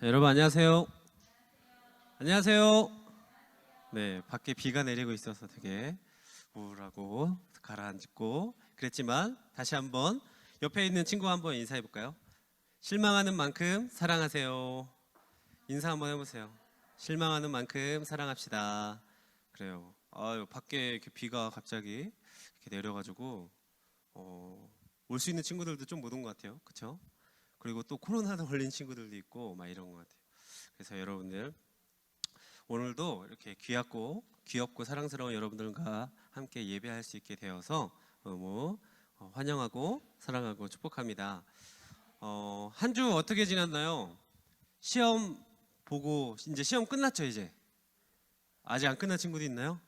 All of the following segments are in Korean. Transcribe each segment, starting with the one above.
자, 여러분 안녕하세요. 안녕하세요. 네, 밖에 비가 내리고 있어서 되게 우울하고 가라앉고 그랬지만 다시 한번 옆에 있는 친구 한번 인사해 볼까요? 실망하는 만큼 사랑하세요. 인사 한번 해보세요. 실망하는 만큼 사랑합시다. 그래요. 아유, 밖에 이렇게 비가 갑자기 이렇게 내려가지고 올 수 있는 친구들도 좀 못 온 것 같아요. 그렇죠? 그리고 또 코로나도 걸린 친구들도 있고 막 이런 것 같아요. 그래서 여러분들 오늘도 이렇게 귀엽고 사랑스러운 여러분들과 함께 예배할 수 있게 되어서 너무 환영하고 사랑하고 축복합니다. 한 주 어떻게 지났나요? 시험 보고 이제 시험 끝났죠 이제? 아직 안 끝난 친구도 있나요?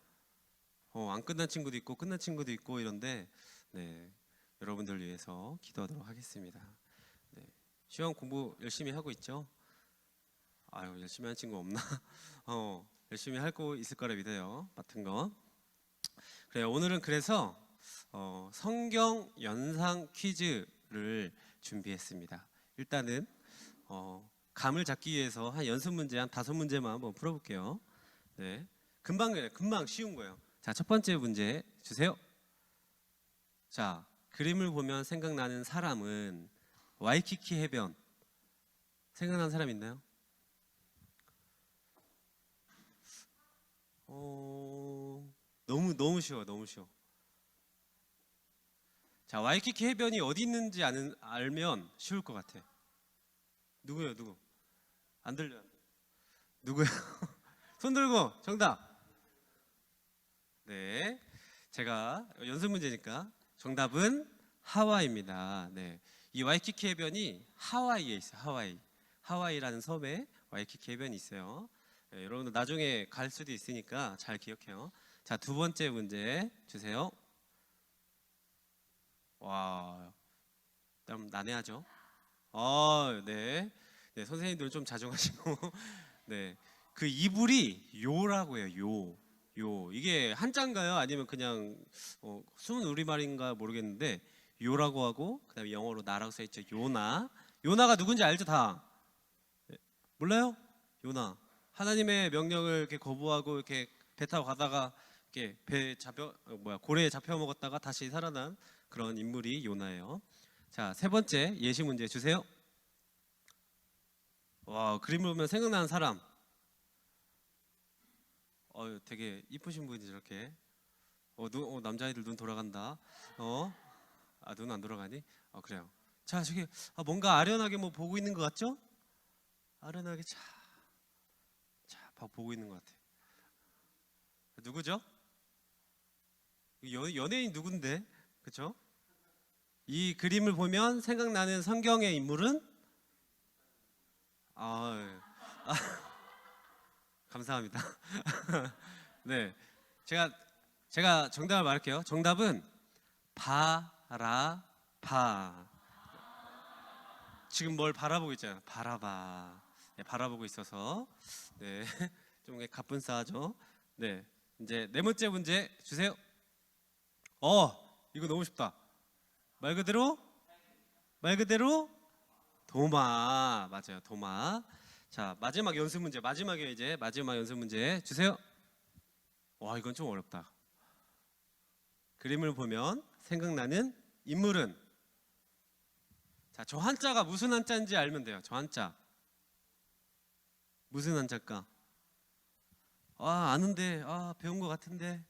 안 끝난 친구도 있고 끝난 친구도 있고 이런데 네, 여러분들 위해서 기도하도록 하겠습니다. 네, 시험 공부 열심히 하고 있죠? 아유, 열심히 하는 친구 없나? 열심히 할 거 있을 거라 믿어요. 맡은 거. 그래요. 오늘은 그래서 성경 연상 퀴즈를 준비했습니다. 일단은 감을 잡기 위해서 한 연습 문제 한 5문제만 한번 풀어볼게요. 네, 금방 쉬운 거예요. 자, 첫 번째 문제 주세요. 자, 그림을 보면 생각나는 사람은 와이키키 해변. 생각나는 사람 있나요? 너무 쉬워, 너무 쉬워. 자, 와이키키 해변이 어디 있는지 알면 쉬울 것 같아. 누구요, 누구? 안 들려. 누구요? 손 들고 정답. 네, 제가 연습 문제니까 정답은 하와이입니다. 네, 이 와이키키 해변이 하와이에 있어요. 하와이라는 섬에 와이키키 해변이 있어요. 네, 여러분들 나중에 갈 수도 있으니까 잘 기억해요. 자, 두 번째 문제 주세요. 와, 좀 난해하죠? 네. 네, 선생님들은 좀 자중하시고. 네, 그 이불이 요라고 해요. 요. 이게 한자인가요? 아니면 그냥 숨은 우리말인가 모르겠는데 요라고 하고 그다음에 영어로 나라고 써 있죠. 요나. 요나가 누군지 알죠, 다? 네, 몰라요? 요나. 하나님의 명령을 이렇게 거부하고 이렇게 배 타고 가다가 이렇게 고래에 잡혀 먹었다가 다시 살아난 그런 인물이 요나예요. 자, 세 번째 예시 문제 주세요. 와, 그림을 보면 생각나는 사람. 되게 이쁘신 분이 저렇게. 남자애들 눈 돌아간다. 눈 안 돌아가니? 그래요. 자, 저기 뭔가 아련하게 뭐 보고 있는 것 같죠? 아련하게 보고 있는 것 같아. 누구죠? 연예인 누군데? 그쵸? 이 그림을 보면 생각나는 성경의 인물은? 아, 감사합니다. 네, 제가 정답을 말할게요. 정답은 바라봐. 지금 뭘 바라보고 있잖아요. 바라봐. 네, 바라보고 있어서 네, 좀 가뿐싸죠. 네, 이제 네 번째 문제 주세요. 이거 너무 쉽다. 말 그대로 도마. 맞아요, 도마. 자, 마지막 연습 문제. 마지막에 이제 마지막 연습 문제 주세요. 와, 이건 좀 어렵다. 그림을 보면 생각나는 인물은? 자, 저 한자가 무슨 한자인지 알면 돼요. 저 한자 무슨 한자일까? 아는데, 배운 것 같은데.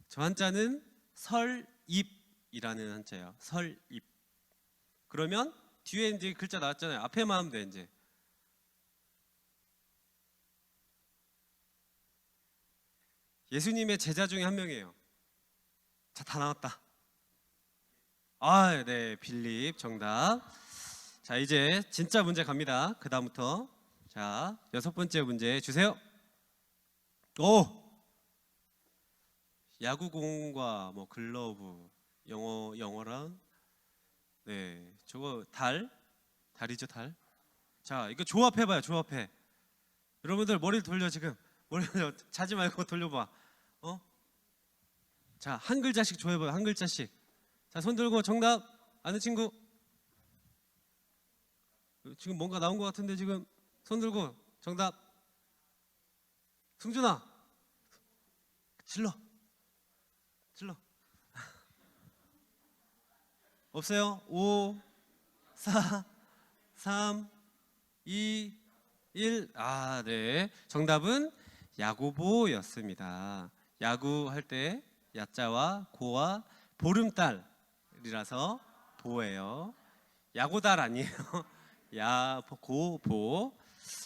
저 한자는 설입이라는 한자예요. 설입. 그러면 뒤에 이제 글자 나왔잖아요. 앞에만 하면 돼 이제. 예수님의 제자 중에 한 명이에요. 자, 다 나왔다. 네, 빌립 정답. 자, 이제 진짜 문제 갑니다. 그 다음부터. 자, 여섯 번째 문제 주세요. 야구공과 뭐 글러브, 영어랑. 네, 저거 달이죠, 달. 자, 이거 조합해봐요, 조합해. 여러분들 머리를 돌려 지금. 머리 자지 말고 돌려봐. 자, 한 글자씩 조합해봐요, 한 글자씩. 자, 손 들고 정답 아는 친구. 지금 뭔가 나온 것 같은데 지금 손 들고 정답. 승준아, 질러. 없어요? 5, 4, 3, 2, 1. 아, 네. 정답은 야고보였습니다. 야구할 때 야자와 고와 보름달이라서 보예요. 야고달 아니에요. 야고보.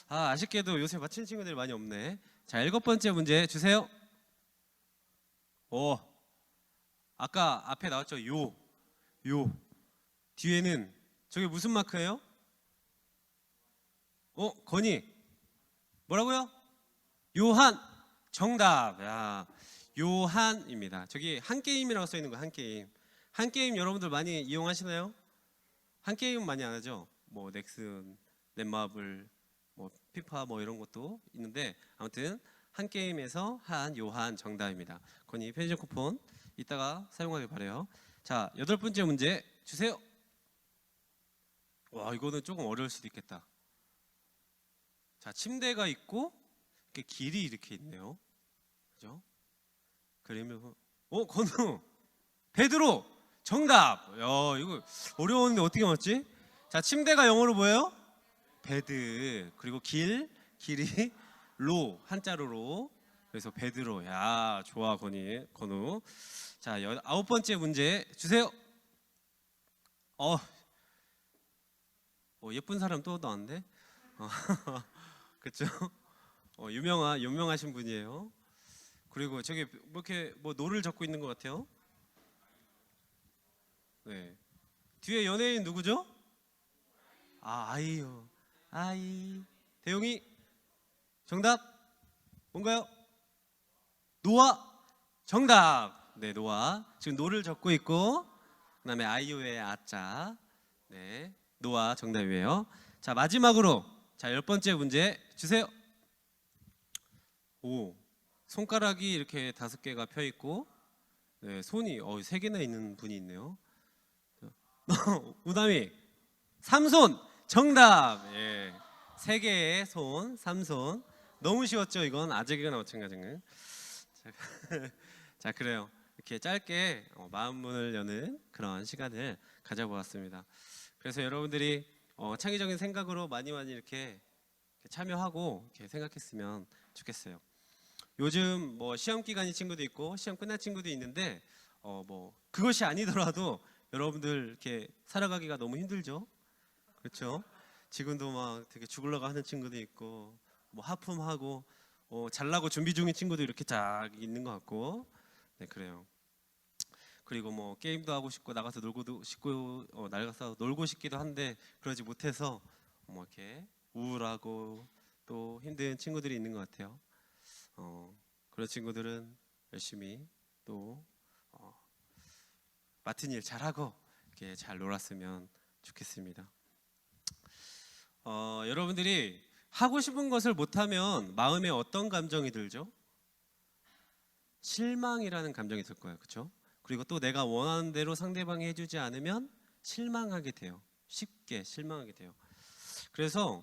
아, 아쉽게도 요새 맞히는 친구들이 많이 없네. 자, 7번째 문제 주세요. 오, 아까 앞에 나왔죠? 요. 뒤에는 저게 무슨 마크예요? 건이 뭐라고요? 요한. 정답. 야, 요한입니다. 저기 한 게임이라고 써 있는 거. 한 게임. 한 게임 여러분들 많이 이용하시나요? 한 게임 많이 안 하죠? 뭐 넥슨, 넷마블, 뭐 피파 뭐 이런 것도 있는데 아무튼 한 게임에서 한 요한 정답입니다. 건이 편의점 쿠폰 이따가 사용하길 바래요. 자, 8번째 문제 주세요. 와, 이거는 조금 어려울 수도 있겠다. 자, 침대가 있고 이렇게 길이 이렇게 있네요. 그죠? 그러면 건우 베드로 정답. 야, 이거 어려웠는데 어떻게 맞지? 자, 침대가 영어로 뭐예요? 베드. 그리고 길이 로 한자로로. 그래서 베드로. 야, 좋아 건우. 자, 9번째 문제 주세요. 예쁜 사람 또 나왔는데. 그렇죠? 유명하신 분이에요. 그리고 저기 뭐 이렇게 뭐 노를 적고 있는 것 같아요. 네. 뒤에 연예인 누구죠? 아이요. 아이. 대용이 정답 뭔가요? 노아 정답. 네, 노아. 지금 노를 적고 있고 그다음에 아이유의 아자. 네, 노아 정답이에요. 자, 마지막으로 자 10번째 문제 주세요. 오, 손가락이 이렇게 5개가 펴 있고 네, 손이 3개나 있는 분이 있네요. 우담이 삼손 정답. 예. 3개의 손, 삼손. 너무 쉬웠죠? 이건 아재개나 마찬가지는. 자, 그래요. 이렇게 짧게 마음문을 여는 그런 시간을 가져보았습니다. 그래서 여러분들이 창의적인 생각으로 많이 이렇게 참여하고 이렇게 생각했으면 좋겠어요. 요즘 뭐 시험 기간인 친구도 있고 시험 끝난 친구도 있는데 뭐 그것이 아니더라도 여러분들 이렇게 살아가기가 너무 힘들죠. 그렇죠? 지금도 막 되게 죽으려고 하는 친구도 있고 뭐 하품하고 잘나고 준비 중인 친구도 이렇게 쫙 있는 것 같고 네, 그래요. 그리고 뭐 게임도 하고 싶고 나가서 놀고도 싶고 나가서 놀고 싶기도 한데 그러지 못해서 뭐 이렇게 우울하고 또 힘든 친구들이 있는 것 같아요. 그런 친구들은 열심히 또 맡은 일 잘하고 이렇게 잘 놀았으면 좋겠습니다. 여러분들이 하고 싶은 것을 못하면 마음에 어떤 감정이 들죠? 실망이라는 감정이 들 거예요. 그렇죠? 그리고 또 내가 원하는 대로 상대방이 해주지 않으면 실망하게 돼요. 쉽게 실망하게 돼요. 그래서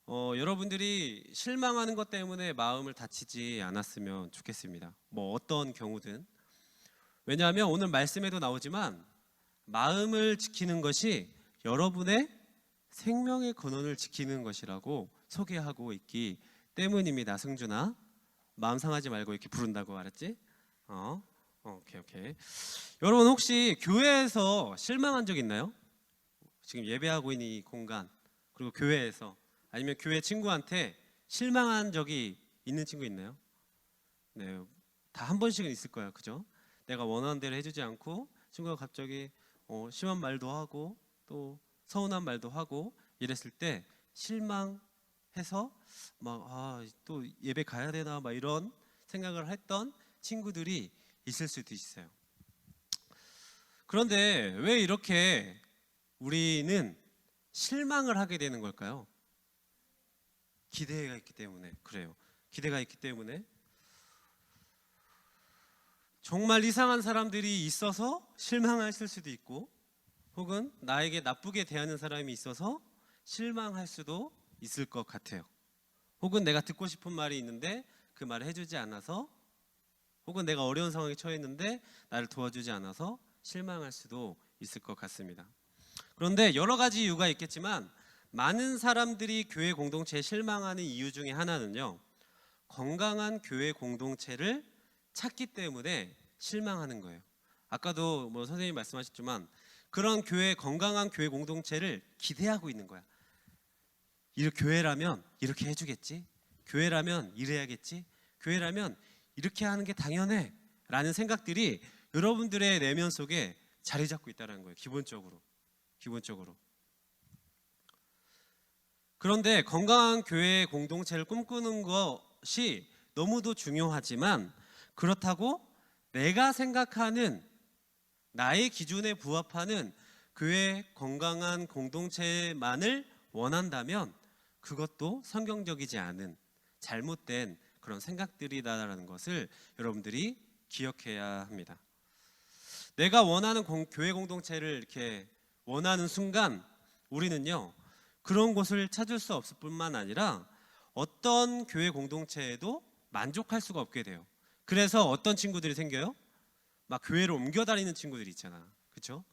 여러분들이 실망하는 것 때문에 마음을 다치지 않았으면 좋겠습니다. 뭐 어떤 경우든. 왜냐하면 오늘 말씀에도 나오지만 마음을 지키는 것이 여러분의 생명의 근원을 지키는 것이라고 소개하고 있기 때문입니다. 승준아, 마음 상하지 말고 이렇게 부른다고. 알았지? 오케이. 여러분 혹시 교회에서 실망한 적 있나요? 지금 예배하고 있는 이 공간 그리고 교회에서 아니면 교회 친구한테 실망한 적이 있는 친구 있나요? 네, 다 한 번씩은 있을 거예요. 그죠? 내가 원하는 대로 해주지 않고 친구가 갑자기 심한 말도 하고 또 서운한 말도 하고 이랬을 때 실망해서 막 또 예배 가야 되나 막 이런 생각을 했던 친구들이 있을 수도 있어요. 그런데 왜 이렇게 우리는 실망을 하게 되는 걸까요? 기대가 있기 때문에 그래요. 기대가 있기 때문에 정말 이상한 사람들이 있어서 실망했을 수도 있고 혹은 나에게 나쁘게 대하는 사람이 있어서 실망할 수도 있을 것 같아요. 혹은 내가 듣고 싶은 말이 있는데 그 말을 해주지 않아서, 혹은 내가 어려운 상황에 처했는데 나를 도와주지 않아서 실망할 수도 있을 것 같습니다. 그런데 여러 가지 이유가 있겠지만 많은 사람들이 교회 공동체에 실망하는 이유 중에 하나는요, 건강한 교회 공동체를 찾기 때문에 실망하는 거예요. 아까도 뭐 선생님이 말씀하셨지만 그런 건강한 교회 공동체를 기대하고 있는 거야. 이 교회라면 이렇게 해주겠지, 교회라면 이래야겠지, 교회라면 이렇게 하는 게 당연해 라는 생각들이 여러분들의 내면 속에 자리 잡고 있다는 거예요. 기본적으로. 그런데 건강한 교회 공동체를 꿈꾸는 것이 너무도 중요하지만, 그렇다고 내가 생각하는 나의 기준에 부합하는 교회 건강한 공동체만을 원한다면 그것도 성경적이지 않은 잘못된 그런 생각들이다라는 것을 여러분들이 기억해야 합니다. 내가 원하는 교회 공동체를 이렇게 원하는 순간 우리는요, 그런 곳을 찾을 수 없을 뿐만 아니라 어떤 교회 공동체에도 만족할 수가 없게 돼요. 그래서 어떤 친구들이 생겨요? 막 교회를 옮겨 다니는 친구들이 있잖아. 그렇죠?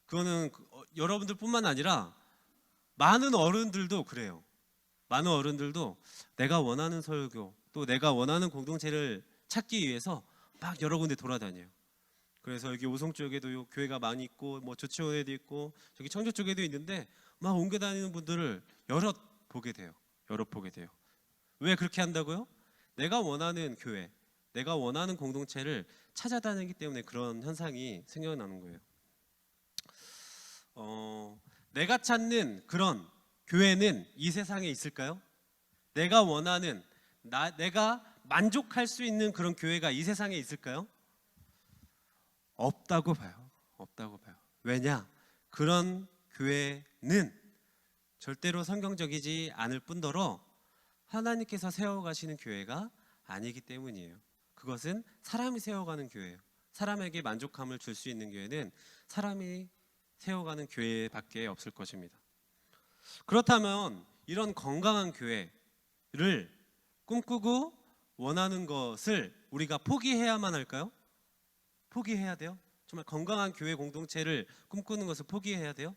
그거는 여러분들뿐만 아니라 많은 어른들도 그래요. 많은 어른들도 내가 원하는 설교, 또 내가 원하는 공동체를 찾기 위해서 막 여러 군데 돌아다녀요. 그래서 여기 오송 쪽에도 교회가 많이 있고, 뭐 조치원에도 있고, 저기 청주 쪽에도 있는데 막 옮겨 다니는 분들을 여럿 보게 돼요. 왜 그렇게 한다고요? 내가 원하는 교회, 내가 원하는 공동체를 찾아다니기 때문에 그런 현상이 생겨나는 거예요. 내가 찾는 그런 교회는 이 세상에 있을까요? 내가 원하는, 내가 만족할 수 있는 그런 교회가 이 세상에 있을까요? 없다고 봐요. 왜냐? 그런 교회는 절대로 성경적이지 않을 뿐더러 하나님께서 세워가시는 교회가 아니기 때문이에요. 그것은 사람이 세워가는 교회예요. 사람에게 만족감을 줄 수 있는 교회는 사람이 세워가는 교회밖에 없을 것입니다. 그렇다면 이런 건강한 교회를 꿈꾸고 원하는 것을 우리가 포기해야만 할까요? 포기해야 돼요? 정말 건강한 교회 공동체를 꿈꾸는 것을 포기해야 돼요?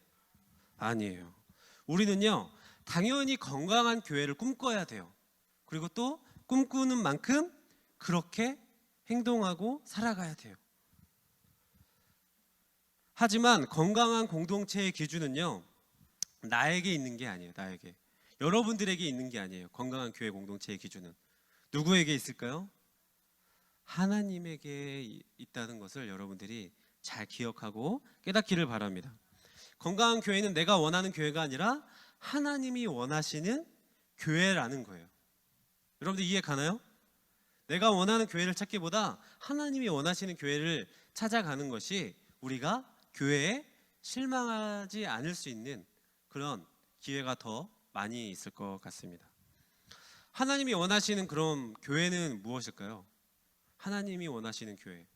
아니에요. 우리는요, 당연히 건강한 교회를 꿈꿔야 돼요. 그리고 또 꿈꾸는 만큼 그렇게 행동하고 살아가야 돼요. 하지만 건강한 공동체의 기준은요, 나에게 있는 게 아니에요. 나에게. 여러분들에게 있는 게 아니에요. 건강한 교회 공동체의 기준은 누구에게 있을까요? 하나님에게 있다는 것을 여러분들이 잘 기억하고 깨닫기를 바랍니다. 건강한 교회는 내가 원하는 교회가 아니라 하나님이 원하시는 교회라는 거예요. 여러분들 이해 가나요? 내가 원하는 교회를 찾기보다 하나님이 원하시는 교회를 찾아가는 것이 우리가 교회에 실망하지 않을 수 있는 그런 기회가 더 많이 있을 것 같습니다. 하나님이 원하시는 그런 교회는 무엇일까요? 하나님이 원하시는 교회.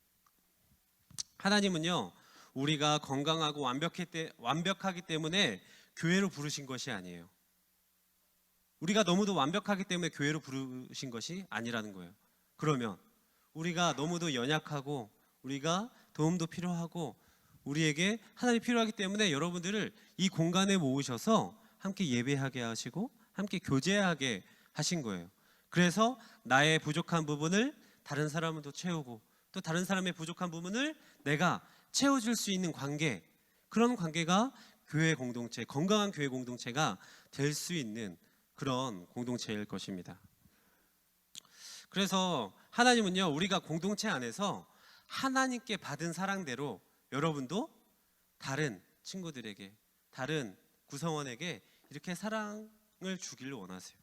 하나님은요, 우리가 건강하고 완벽하기 때문에 교회로 부르신 것이 아니에요. 우리가 너무도 완벽하기 때문에 교회로 부르신 것이 아니라는 거예요. 그러면 우리가 너무도 연약하고 우리가 도움도 필요하고 우리에게 하나님이 필요하기 때문에 여러분들을 이 공간에 모으셔서 함께 예배하게 하시고 함께 교제하게 하신 거예요. 그래서 나의 부족한 부분을 다른 사람은 또 채우고 또 다른 사람의 부족한 부분을 내가 채워줄 수 있는 관계, 그런 관계가 교회 공동체, 건강한 교회 공동체가 될 수 있는 그런 공동체일 것입니다. 그래서 하나님은요, 우리가 공동체 안에서 하나님께 받은 사랑대로 여러분도 다른 친구들에게, 다른 구성원에게 이렇게 사랑을 주기를 원하세요.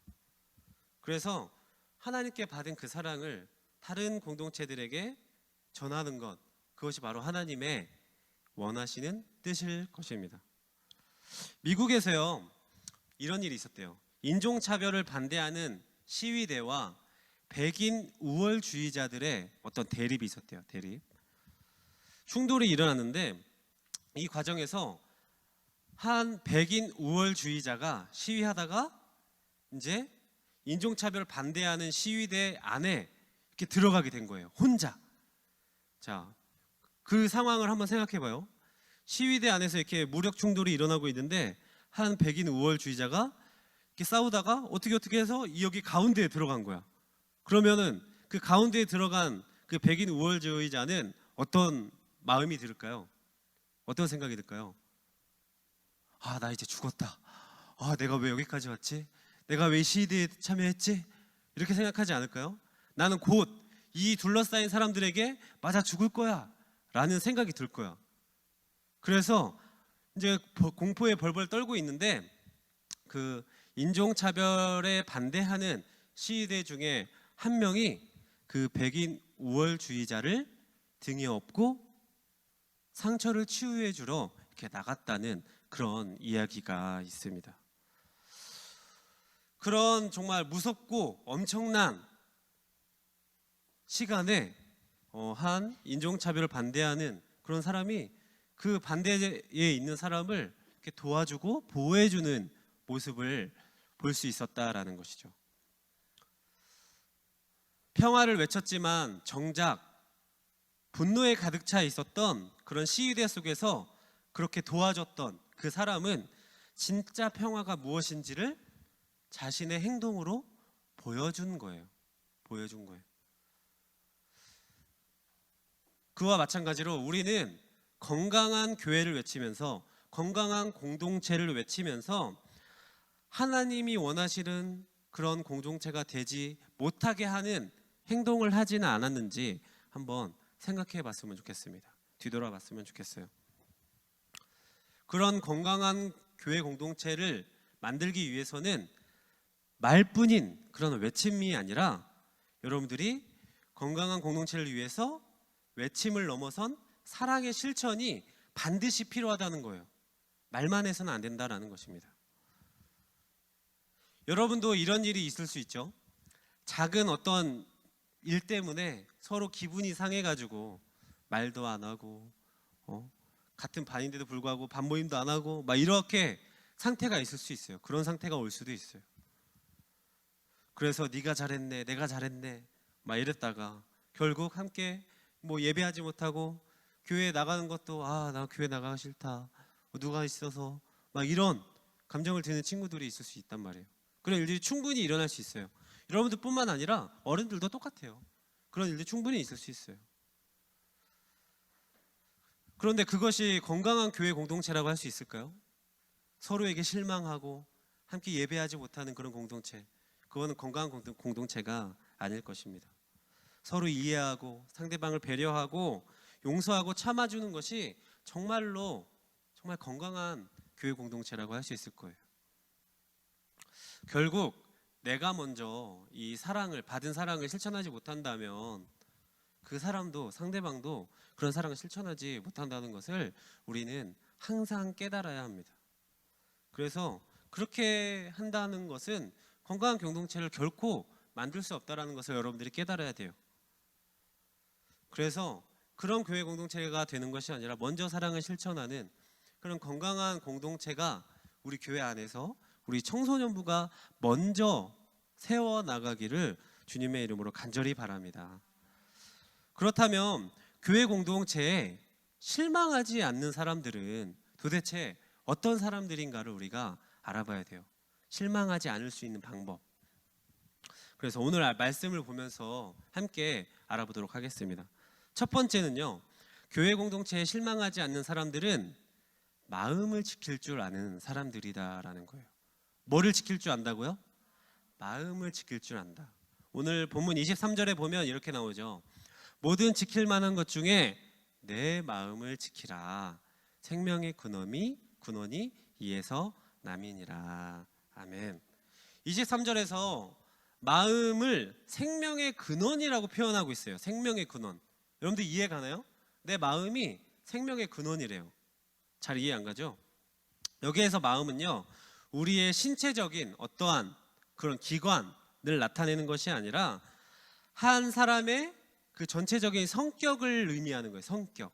그래서 하나님께 받은 그 사랑을 다른 공동체들에게 전하는 것, 그것이 바로 하나님의 원하시는 뜻일 것입니다. 미국에서요, 이런 일이 있었대요. 인종차별을 반대하는 시위대와 백인 우월주의자들의 어떤 대립이 있었대요. 충돌이 일어났는데 이 과정에서 한 백인 우월주의자가 시위하다가 이제 인종차별 반대하는 시위대 안에 이렇게 들어가게 된 거예요. 혼자. 자, 그 상황을 한번 생각해 봐요. 시위대 안에서 이렇게 무력 충돌이 일어나고 있는데 한 백인 우월주의자가 이렇게 싸우다가 어떻게 해서 여기 가운데에 들어간 거야. 그러면은 그 가운데에 들어간 그 백인 우월주의자는 어떤 마음이 들을까요? 어떤 생각이 들까요? 아, 나 이제 죽었다. 아, 내가 왜 여기까지 왔지? 내가 왜 시위대에 참여했지? 이렇게 생각하지 않을까요? 나는 곧 이 둘러싸인 사람들에게 맞아 죽을 거야 라는 생각이 들 거야. 그래서 이제 공포에 벌벌 떨고 있는데 그 인종차별에 반대하는 시위대 중에 한 명이 그 백인 우월주의자를 등에 업고 상처를 치유해 주러 이렇게 나갔다는 그런 이야기가 있습니다. 그런 정말 무섭고 엄청난 시간에 한 인종차별을 반대하는 그런 사람이 그 반대에 있는 사람을 이렇게 도와주고 보호해주는 모습을 볼 수 있었다라는 것이죠. 평화를 외쳤지만 정작 분노에 가득 차 있었던 그런 시위대 속에서 그렇게 도와줬던 그 사람은 진짜 평화가 무엇인지를 자신의 행동으로 보여준 거예요. 보여준 거예요. 그와 마찬가지로 우리는 건강한 교회를 외치면서 건강한 공동체를 외치면서 하나님이 원하시는 그런 공동체가 되지 못하게 하는 행동을 하지는 않았는지 한번 생각해 봤으면 좋겠습니다. 뒤돌아봤으면 좋겠어요. 그런 건강한 교회 공동체를 만들기 위해서는 말뿐인 그런 외침이 아니라 여러분들이 건강한 공동체를 위해서 외침을 넘어선 사랑의 실천이 반드시 필요하다는 거예요. 말만 해서는 안 된다라는 것입니다. 여러분도 이런 일이 있을 수 있죠. 작은 어떤 일 때문에 서로 기분이 상해가지고 말도 안 하고 같은 반인데도 불구하고 반 모임도 안 하고 막 이렇게 상태가 있을 수 있어요. 그런 상태가 올 수도 있어요. 그래서 네가 잘했네, 내가 잘했네 막 이랬다가 결국 함께 뭐 예배하지 못하고 교회 나가는 것도 나 교회 나가기 싫다, 누가 있어서 막 이런 감정을 드는 친구들이 있을 수 있단 말이에요. 그런 일들이 충분히 일어날 수 있어요. 여러분들뿐만 아니라 어른들도 똑같아요. 그런 일들이 충분히 있을 수 있어요. 그런데 그것이 건강한 교회 공동체라고 할 수 있을까요? 서로에게 실망하고 함께 예배하지 못하는 그런 공동체, 그거는 건강한 공동체가 아닐 것입니다. 서로 이해하고 상대방을 배려하고 용서하고 참아주는 것이 정말로 정말 건강한 교회 공동체라고 할 수 있을 거예요. 결국 내가 먼저 이 사랑을 받은 사랑을 실천하지 못한다면 그 사람도 상대방도 그런 사랑을 실천하지 못한다는 것을 우리는 항상 깨달아야 합니다. 그래서 그렇게 한다는 것은 건강한 공동체를 결코 만들 수 없다는 것을 여러분들이 깨달아야 돼요. 그래서 그런 교회 공동체가 되는 것이 아니라 먼저 사랑을 실천하는 그런 건강한 공동체가 우리 교회 안에서 우리 청소년부가 먼저 세워나가기를 주님의 이름으로 간절히 바랍니다. 그렇다면 교회 공동체에 실망하지 않는 사람들은 도대체 어떤 사람들인가를 우리가 알아봐야 돼요. 실망하지 않을 수 있는 방법. 그래서 오늘 말씀을 보면서 함께 알아보도록 하겠습니다. 첫 번째는요, 교회 공동체에 실망하지 않는 사람들은 마음을 지킬 줄 아는 사람들이다라는 거예요. 뭐를 지킬 줄 안다고요? 마음을 지킬 줄 안다. 오늘 본문 23절에 보면 이렇게 나오죠. 모든 지킬 만한 것 중에 내 마음을 지키라. 생명의 근원이 이에서 남이니라. 아멘. 23절에서 마음을 생명의 근원이라고 표현하고 있어요. 생명의 근원. 여러분들 이해 가나요? 내 마음이 생명의 근원이래요. 잘 이해 안 가죠? 여기에서 마음은요, 우리의 신체적인 어떠한 그런 기관을 나타내는 것이 아니라 한 사람의 그 전체적인 성격을 의미하는 거예요. 성격.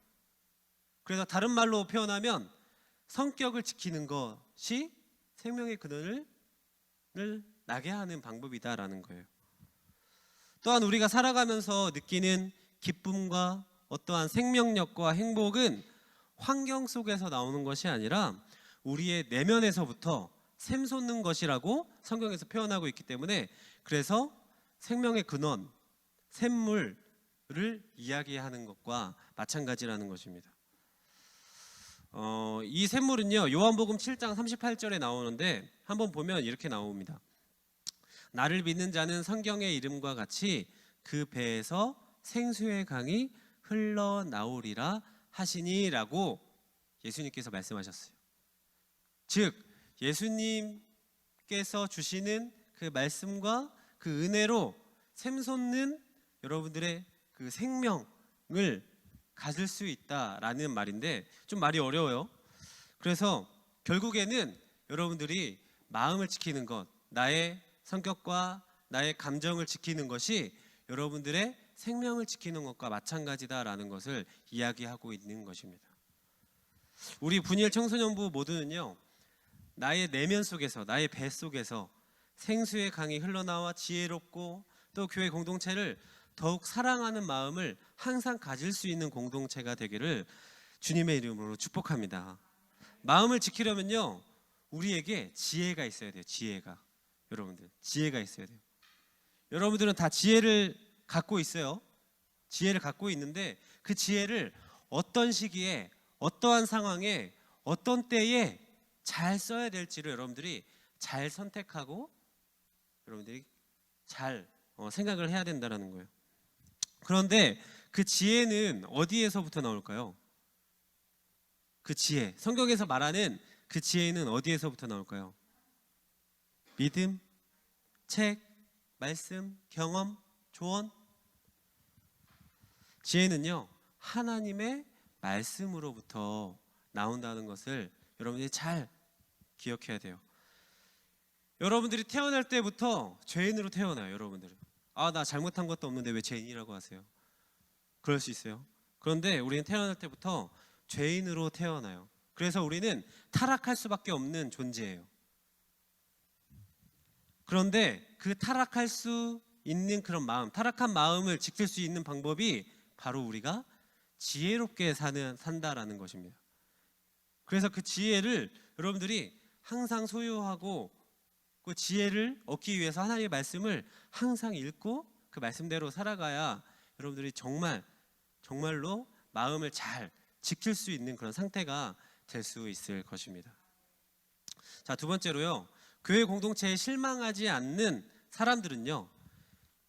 그래서 다른 말로 표현하면 성격을 지키는 것이 생명의 근원을 나게 하는 방법이다라는 거예요. 또한 우리가 살아가면서 느끼는 기쁨과 어떠한 생명력과 행복은 환경 속에서 나오는 것이 아니라 우리의 내면에서부터 샘솟는 것이라고 성경에서 표현하고 있기 때문에, 그래서 생명의 근원, 샘물을 이야기하는 것과 마찬가지라는 것입니다. 이 샘물은요, 요한복음 7장 38절에 나오는데 한번 보면 이렇게 나옵니다. 나를 믿는 자는 성경의 이름과 같이 그 배에서 생수의 강이 흘러나오리라 하시니라고 예수님께서 말씀하셨어요. 즉 예수님께서 주시는 그 말씀과 그 은혜로 샘솟는 여러분들의 그 생명을 가질 수 있다라는 말인데, 좀 말이 어려워요. 그래서 결국에는 여러분들이 마음을 지키는 것, 나의 성격과 나의 감정을 지키는 것이 여러분들의 생명을 지키는 것과 마찬가지다라는 것을 이야기하고 있는 것입니다. 우리 분일 청소년부 모두는요, 나의 내면 속에서, 나의 배 속에서 생수의 강이 흘러나와 지혜롭고 또 교회 공동체를 더욱 사랑하는 마음을 항상 가질 수 있는 공동체가 되기를 주님의 이름으로 축복합니다. 마음을 지키려면요, 우리에게 지혜가 있어야 돼요. 지혜가. 여러분들 지혜가 있어야 돼요. 여러분들은 다 지혜를 갖고 있어요. 지혜를 갖고 있는데 그 지혜를 어떤 시기에, 어떠한 상황에, 어떤 때에 잘 써야 될지를 여러분들이 잘 선택하고 여러분들이 잘 생각을 해야 된다는 거예요. 그런데 그 지혜는 어디에서부터 나올까요? 그 지혜, 성경에서 말하는 그 지혜는 어디에서부터 나올까요? 믿음, 책, 말씀, 경험, 조언. 지혜는요, 하나님의 말씀으로부터 나온다는 것을 여러분들이 잘 기억해야 돼요. 여러분들이 태어날 때부터 죄인으로 태어나요. 여러분들은 나 잘못한 것도 없는데 왜 죄인이라고 하세요? 그럴 수 있어요. 그런데 우리는 태어날 때부터 죄인으로 태어나요. 그래서 우리는 타락할 수밖에 없는 존재예요. 그런데 그 타락할 수 있는 그런 마음, 타락한 마음을 지킬 수 있는 방법이 바로 우리가 지혜롭게 산다라는 것입니다. 그래서 그 지혜를 여러분들이 항상 소유하고 그 지혜를 얻기 위해서 하나님의 말씀을 항상 읽고 그 말씀대로 살아가야 여러분들이 정말로 마음을 잘 지킬 수 있는 그런 상태가 될 수 있을 것입니다. 자, 두 번째로요, 교회 공동체에 실망하지 않는 사람들은요,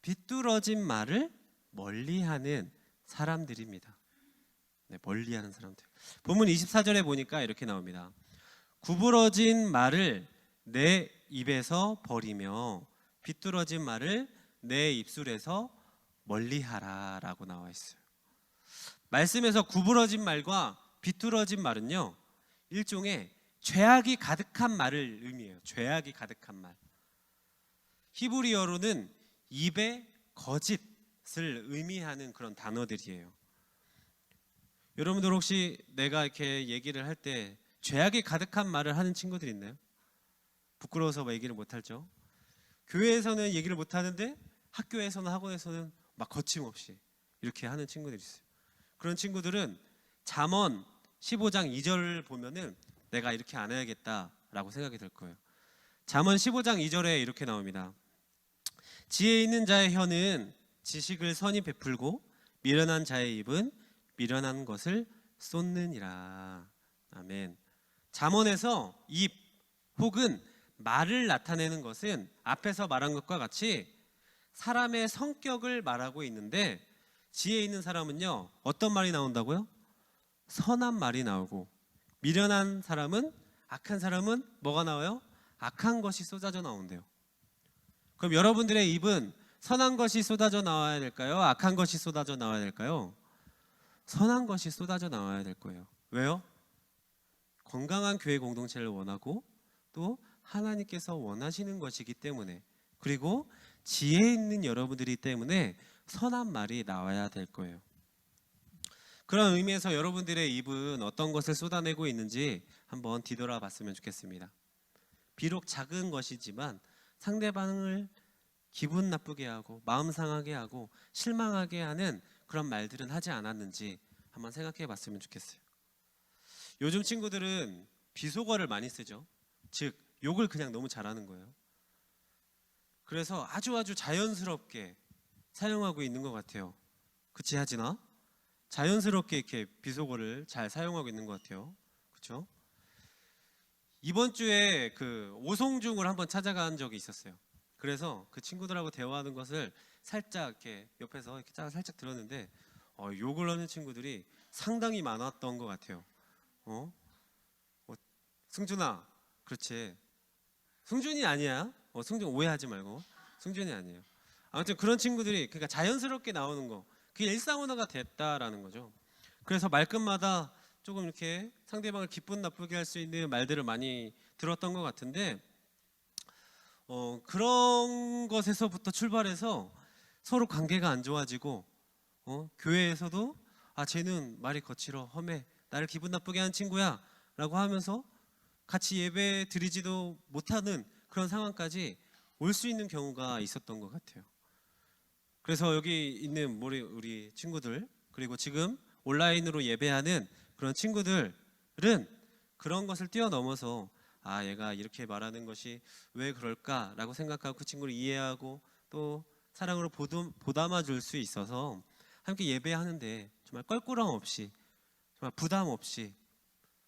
비뚤어진 말을 멀리하는 사람들입니다. 네, 멀리하는 사람들. 본문 24절에 보니까 이렇게 나옵니다. 구부러진 말을 내 입에서 버리며 비뚤어진 말을 내 입술에서 멀리하라 라고 나와 있어요. 말씀에서 구부러진 말과 비뚤어진 말은요, 일종의 죄악이 가득한 말을 의미해요. 죄악이 가득한 말. 히브리어로는 입의 거짓을 의미하는 그런 단어들이에요. 여러분들 혹시 내가 이렇게 얘기를 할 때 죄악이 가득한 말을 하는 친구들 있나요? 부끄러워서 얘기를 못하죠. 교회에서는 얘기를 못하는데 학교에서는 학원에서는 막 거침없이 이렇게 하는 친구들이 있어요. 그런 친구들은 잠언 15장 2절을 보면은 내가 이렇게 안 해야겠다라고 생각이 들 거예요. 잠언 15장 2절에 이렇게 나옵니다. 지혜 있는 자의 혀는 지식을 선히 베풀고 미련한 자의 입은 미련한 것을 쏟느니라. 아멘. 잠언에서 입 혹은 말을 나타내는 것은 앞에서 말한 것과 같이 사람의 성격을 말하고 있는데, 지혜 있는 사람은요, 어떤 말이 나온다고요? 선한 말이 나오고, 미련한 사람은, 악한 사람은 뭐가 나와요? 악한 것이 쏟아져 나온대요. 그럼 여러분들의 입은 선한 것이 쏟아져 나와야 될까요? 악한 것이 쏟아져 나와야 될까요? 선한 것이 쏟아져 나와야 될 거예요. 왜요? 건강한 교회 공동체를 원하고 또 하나님께서 원하시는 것이기 때문에, 그리고 지혜 있는 여러분들이 때문에 선한 말이 나와야 될 거예요. 그런 의미에서 여러분들의 입은 어떤 것을 쏟아내고 있는지 한번 뒤돌아봤으면 좋겠습니다. 비록 작은 것이지만 상대방을 기분 나쁘게 하고 마음 상하게 하고 실망하게 하는 그런 말들은 하지 않았는지 한번 생각해 봤으면 좋겠어요. 요즘 친구들은 비속어를 많이 쓰죠. 즉 욕을 그냥 너무 잘하는 거예요. 그래서 아주 자연스럽게 사용하고 있는 것 같아요. 그치 하진아? 자연스럽게 이렇게 비속어를 잘 사용하고 있는 것 같아요. 그렇죠? 이번 주에 그 오송중을 한번 찾아간 적이 있었어요. 그래서 그 친구들하고 대화하는 것을 살짝 이렇게 옆에서 이렇게 살짝 들었는데 욕을 하는 친구들이 상당히 많았던 것 같아요. 승준아, 그렇지. 승준이 아니야. 승준 오해하지 말고. 승준이 아니에요. 아무튼 그런 친구들이 그러니까 자연스럽게 나오는 거, 그게 일상언어가 됐다라는 거죠. 그래서 말끝마다 조금 이렇게 상대방을 기분 나쁘게 할 수 있는 말들을 많이 들었던 것 같은데, 그런 것에서부터 출발해서 서로 관계가 안 좋아지고, 교회에서도 쟤는 말이 거칠어, 험해, 나를 기분 나쁘게 하는 친구야 라고 하면서 같이 예배 드리지도 못하는 그런 상황까지 올 수 있는 경우가 있었던 것 같아요. 그래서 여기 있는 우리 친구들, 그리고 지금 온라인으로 예배하는 그런 친구들은 그런 것을 뛰어넘어서 얘가 이렇게 말하는 것이 왜 그럴까라고 생각하고 그 친구를 이해하고 또 사랑으로 보담아 줄 수 있어서 함께 예배하는데 정말 껄끄럼 없이, 정말 부담 없이,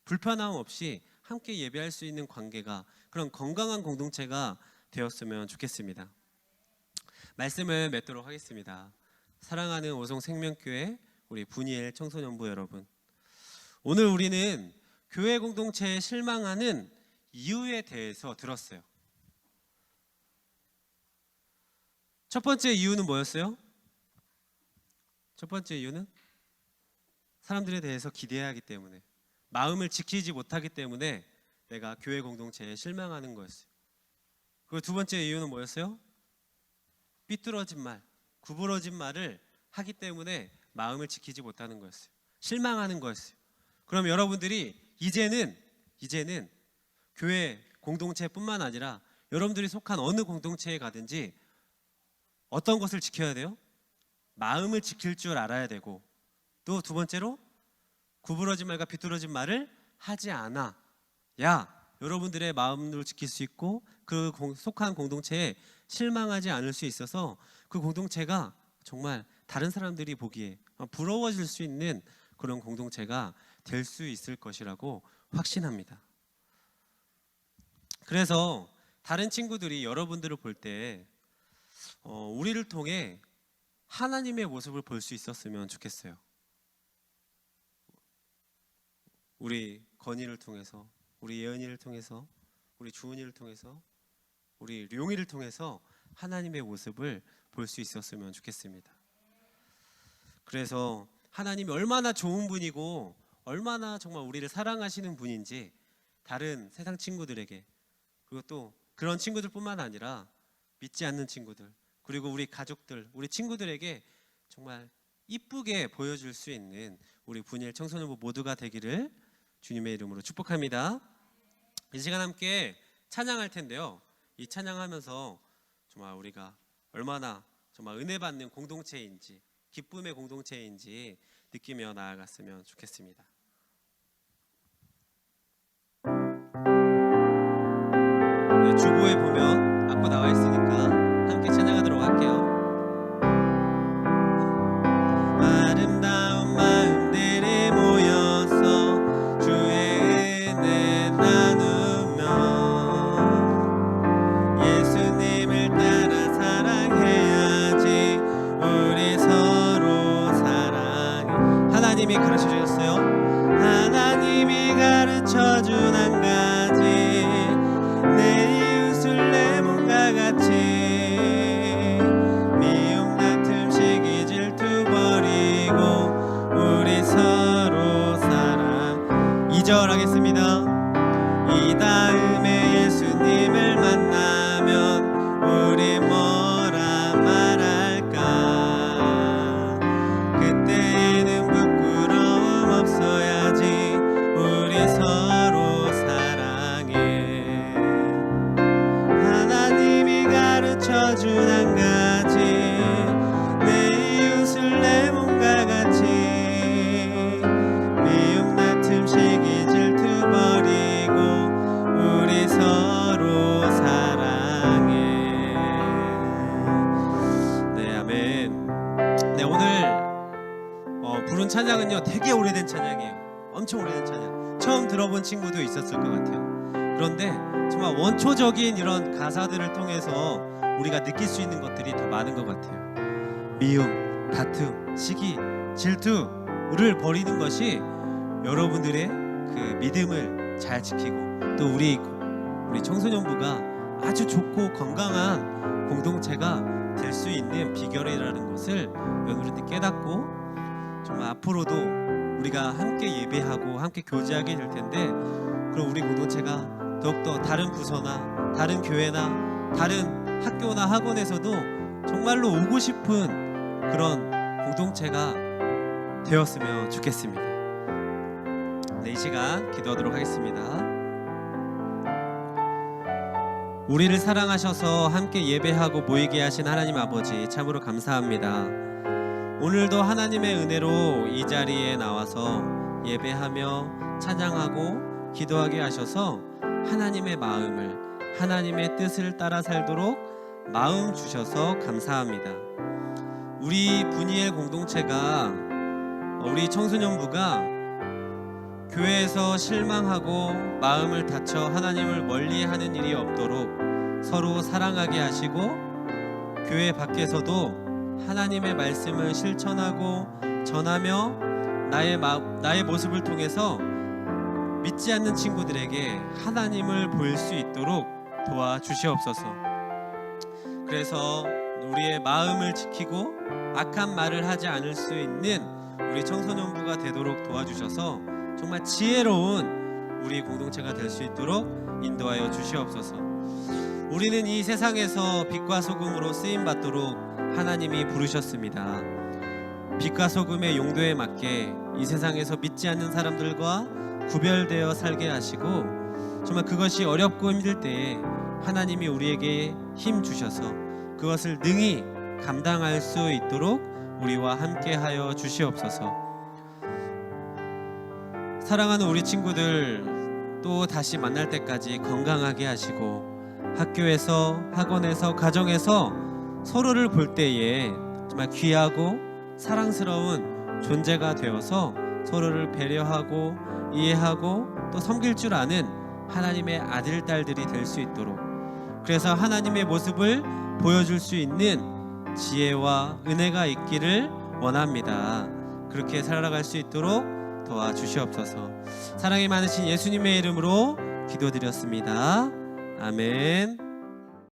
불편함 없이 함께 예배할 수 있는 관계가, 그런 건강한 공동체가 되었으면 좋겠습니다. 말씀을 맺도록 하겠습니다. 사랑하는 오송생명교회 우리 분이엘 청소년부 여러분, 오늘 우리는 교회 공동체에 실망하는 이유에 대해서 들었어요. 첫 번째 이유는 뭐였어요? 첫 번째 이유는 사람들에 대해서 기대하기 때문에, 마음을 지키지 못하기 때문에 내가 교회 공동체에 실망하는 거였어요. 그리고 두 번째 이유는 뭐였어요? 삐뚤어진 말, 구부러진 말을 하기 때문에 마음을 지키지 못하는 거였어요. 실망하는 거였어요. 그럼 여러분들이 이제는 교회 공동체뿐만 아니라 여러분들이 속한 어느 공동체에 가든지 어떤 것을 지켜야 돼요? 마음을 지킬 줄 알아야 되고, 또 두 번째로 구부러진 말과 비뚤어진 말을 하지 않아야 여러분들의 마음을 지킬 수 있고 그 속한 공동체에 실망하지 않을 수 있어서 그 공동체가 정말 다른 사람들이 보기에 부러워질 수 있는 그런 공동체가 될 수 있을 것이라고 확신합니다. 그래서 다른 친구들이 여러분들을 볼 때 우리를 통해 하나님의 모습을 볼 수 있었으면 좋겠어요. 우리 건이를 통해서, 우리 예은이를 통해서, 우리 주은이를 통해서, 우리 룡이를 통해서 하나님의 모습을 볼 수 있었으면 좋겠습니다. 그래서 하나님이 얼마나 좋은 분이고 얼마나 정말 우리를 사랑하시는 분인지 다른 세상 친구들에게, 그리고 또 그런 친구들뿐만 아니라 믿지 않는 친구들, 그리고 우리 가족들, 우리 친구들에게 정말 이쁘게 보여줄 수 있는 우리 분이엘 청소년부 모두가 되기를 주님의 이름으로 축복합니다. 이 시간 함께 찬양할 텐데요, 이 찬양하면서 정말 우리가 얼마나 정말 은혜 받는 공동체인지, 기쁨의 공동체인지 느끼며 나아갔으면 좋겠습니다. 네, 주보에 보면 악보 나와 있으니까 함께 찬양하도록 할게요. 아름다운 마음들이 모여서 주의 은혜 나누며 예수님을 따라 사랑해야지, 우리 서로 사랑해. 하나님이 가르쳐 주셨어요. 하나님이 가르쳐 준 한 가지, 내 이웃을 내 몸과 같이 미움 다툼 시기 질투 버리고 우리 서로 사랑. 2절 하겠습니다. 이 다음에 예수님을 만나면 우리 뭐라 말할까, 그때는 부끄러워 처음 들어본 친구도 있었을 것 같아요. 그런데 정말 원초적인 이런 가사들을 통해서 우리가 느낄 수 있는 것들이 더 많은 것 같아요. 미움, 다툼, 시기, 질투를 버리는 것이 여러분들의 그 믿음을 잘 지키고 또 우리 청소년부가 아주 좋고 건강한 공동체가 될 수 있는 비결이라는 것을 여러분들이 깨닫고 정말 앞으로도 우리가 함께 예배하고 함께 교제하게 될 텐데, 그럼 우리 공동체가 더욱더 다른 부서나 다른 교회나 다른 학교나 학원에서도 정말로 오고 싶은 그런 공동체가 되었으면 좋겠습니다. 네, 이 시간 기도하도록 하겠습니다. 우리를 사랑하셔서 함께 예배하고 모이게 하신 하나님 아버지, 참으로 감사합니다. 오늘도 하나님의 은혜로 이 자리에 나와서 예배하며 찬양하고 기도하게 하셔서 하나님의 마음을, 하나님의 뜻을 따라 살도록 마음 주셔서 감사합니다. 우리 분이엘 공동체가, 우리 청소년부가 교회에서 실망하고 마음을 다쳐 하나님을 멀리하는 일이 없도록 서로 사랑하게 하시고, 교회 밖에서도 하나님의 말씀을 실천하고 전하며 나의 모습을 통해서 믿지 않는 친구들에게 하나님을 보일 수 있도록 도와주시옵소서. 그래서 우리의 마음을 지키고 악한 말을 하지 않을 수 있는 우리 청소년부가 되도록 도와주셔서 정말 지혜로운 우리 공동체가 될 수 있도록 인도하여 주시옵소서. 우리는 이 세상에서 빛과 소금으로 쓰임받도록 하나님이 부르셨습니다. 빛과 소금의 용도에 맞게 이 세상에서 믿지 않는 사람들과 구별되어 살게 하시고, 정말 그것이 어렵고 힘들 때에 하나님이 우리에게 힘 주셔서 그것을 능히 감당할 수 있도록 우리와 함께 하여 주시옵소서. 사랑하는 우리 친구들 또 다시 만날 때까지 건강하게 하시고, 학교에서, 학원에서, 가정에서 서로를 볼 때에 정말 귀하고 사랑스러운 존재가 되어서 서로를 배려하고 이해하고 또 섬길 줄 아는 하나님의 아들, 딸들이 될 수 있도록, 그래서 하나님의 모습을 보여줄 수 있는 지혜와 은혜가 있기를 원합니다. 그렇게 살아갈 수 있도록 도와주시옵소서. 사랑이 많으신 예수님의 이름으로 기도드렸습니다. 아멘.